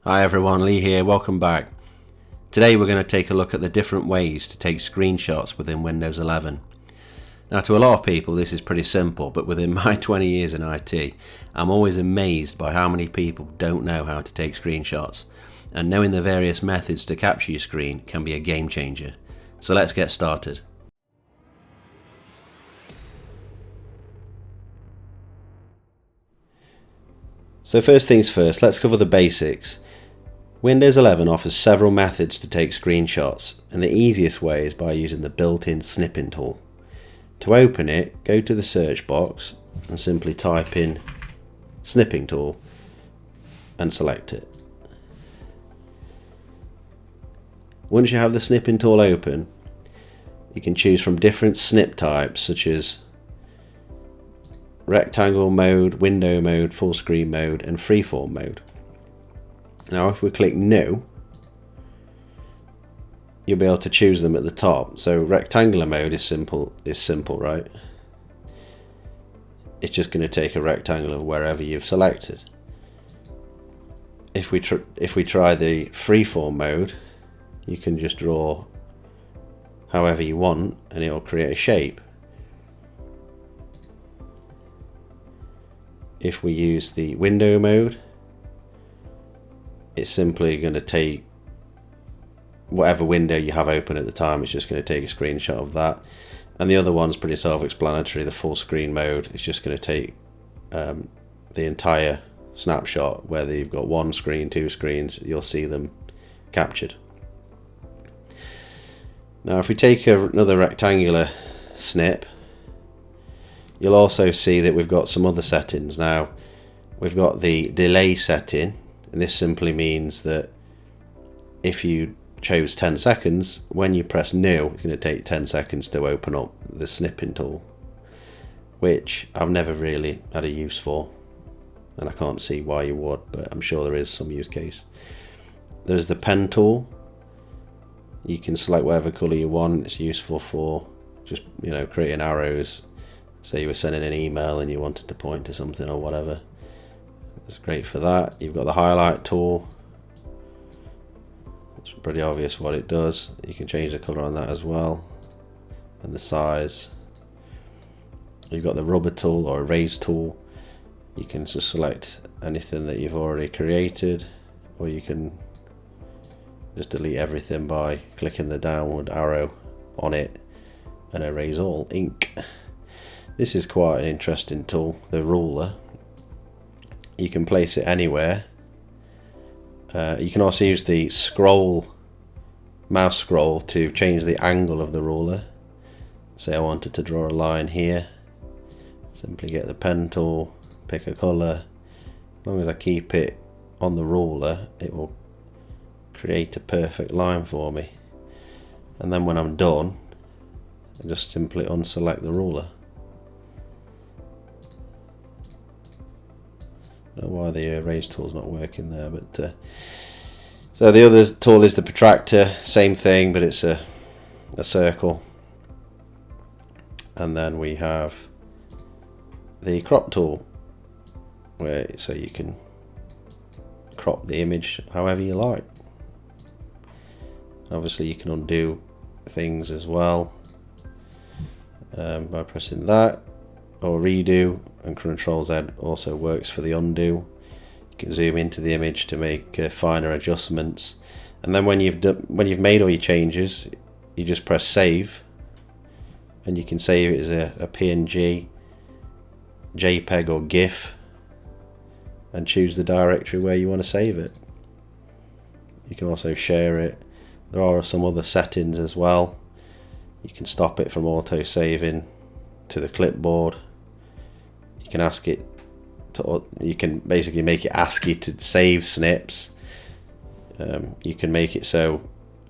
Hi everyone, Lee here, welcome back. Today we're going to take a look at the different ways to take screenshots within Windows 11. Now to a lot of people this is pretty simple, but within my 20 years in IT, I'm always amazed by how many people don't know how to take screenshots, and knowing the various methods to capture your screen can be a game changer. So let's get started. So first things first, let's cover the basics. Windows 11 offers several methods to take screenshots, and the easiest way is by using the built-in Snipping Tool. To open it, go to the search box and simply type in Snipping Tool and select it. Once you have the Snipping Tool open, you can choose from different snip types such as rectangle mode, window mode, full screen mode and freeform mode. Now if we click New, you'll be able to choose them at the top. So rectangular mode is simple, right? It's just going to take a rectangle of wherever you've selected. If we try the freeform mode, you can just draw however you want and it will create a shape. If we use the window mode, it's simply going to take whatever window you have open at the time. It's just going to take a screenshot of that. And the other one's pretty self-explanatory. The full screen mode is just going to take the entire snapshot. Whether you've got one screen, two screens, you'll see them captured. Now if we take another rectangular snip, you'll also see that we've got some other settings. Now we've got the delay setting, and this simply means that if you chose 10 seconds, when you press New, it's going to take 10 seconds to open up the Snipping Tool, which I've never really had a use for, and I can't see why you would, but I'm sure there is some use case. There's the pen tool. You can select whatever colour you want. It's useful for just, creating arrows. Say you were sending an email and you wanted to point to something or whatever. It's great for that. You've got the highlight tool. It's pretty obvious what it does. You can change the colour on that as well, and the size. You've got the rubber tool or erase tool. You can just select anything that you've already created, or you can just delete everything by clicking the downward arrow on it and erase all ink. This is quite an interesting tool, the ruler. You can place it anywhere. You can also use the mouse scroll to change the angle of the ruler. Say I wanted to draw a line here. Simply get the pen tool, pick a colour. As long as I keep it on the ruler, it will create a perfect line for me. And then when I'm done, I just simply unselect the ruler. I don't know why the erase tool's not working there, but so the other tool is the protractor. Same thing, but it's a circle. And then we have the crop tool, so you can crop the image however you like. Obviously you can undo things as well by pressing that, or redo, and Control Z also works for the undo. You can zoom into the image to make finer adjustments, and then when you've made all your changes, you just press save, and you can save it as a PNG, JPEG or GIF, and choose the directory where you want to save it. You can also share it. There are some other settings as well. You can stop it from auto saving to the clipboard. You can ask it to, you can basically make it ask you to save snips. You can make it so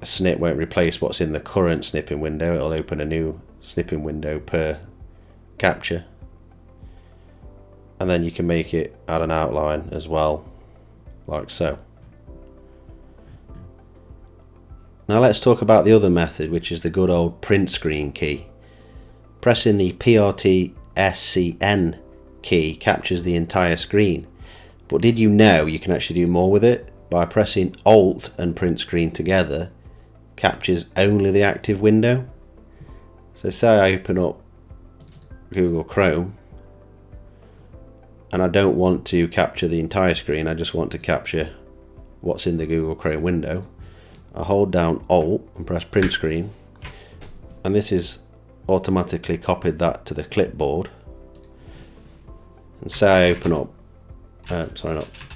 a snip won't replace what's in the current snipping window. It'll open a new snipping window per capture. And then you can make it add an outline as well, like so. Now let's talk about the other method, which is the good old Printscreen key. Pressing the PRT-SCN key captures the entire screen. But did you know you can actually do more with it? by pressing Alt and Printscreen together, captures only the active window. So say I open up Google Chrome and I don't want to capture the entire screen, I just want to capture what's in the Google Chrome window. I hold down Alt and press Printscreen, and this is automatically copied that to the clipboard. And say I open up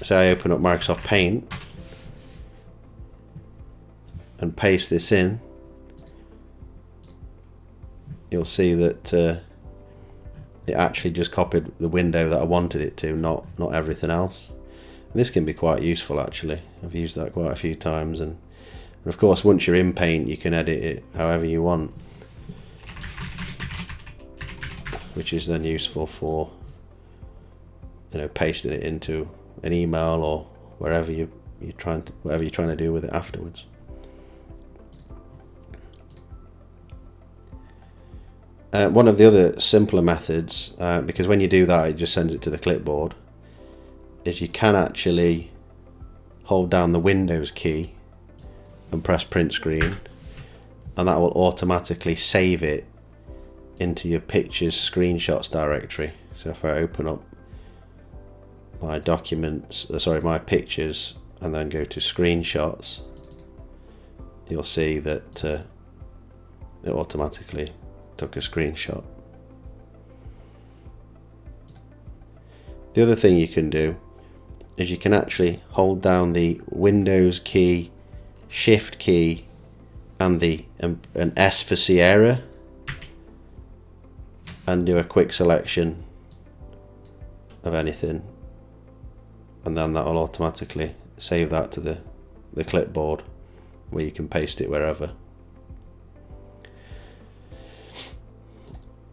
say I open up Microsoft Paint and paste this in, you'll see that it actually just copied the window that I wanted it to, not everything else. And this can be quite useful actually. I've used that quite a few times, and of course once you're in Paint you can edit it however you want, which is then useful for, you know, pasting it into an email or whatever you're trying to do with it afterwards. One of the other simpler methods, because when you do that it just sends it to the clipboard, is you can actually hold down the Windows key and press Printscreen, and that will automatically save it into your pictures screenshots directory. So if I open up my documents, my pictures, and then go to screenshots, you'll see that it automatically took a screenshot. The other thing you can do is you can actually hold down the Windows key, Shift key, and an S for Sierra, and do a quick selection of anything, and then that will automatically save that to the clipboard, where you can paste it wherever.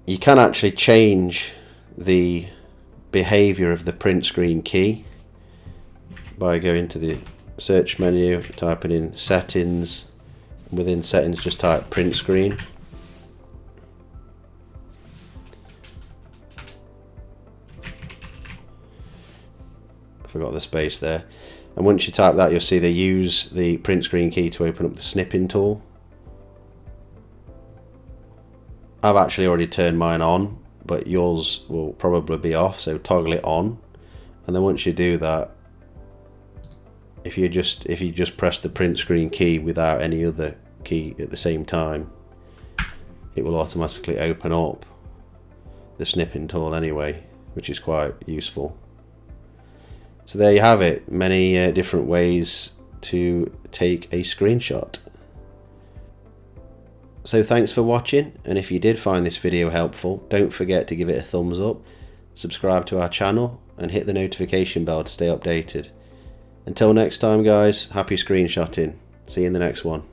You can actually change the behavior of the Printscreen key by going to the search menu, typing in settings, and within settings just type Printscreen. Forgot the space there. And once you type that, you'll see they use the Printscreen key to open up the Snipping Tool. I've actually already turned mine on, but yours will probably be off, so toggle it on. And then once you do that, if you just press the Printscreen key without any other key at the same time, it will automatically open up the Snipping Tool anyway, which is quite useful. So there you have it, many different ways to take a screenshot. So thanks for watching, and if you did find this video helpful, don't forget to give it a thumbs up, subscribe to our channel, and hit the notification bell to stay updated. Until next time guys, happy screenshotting. See you in the next one.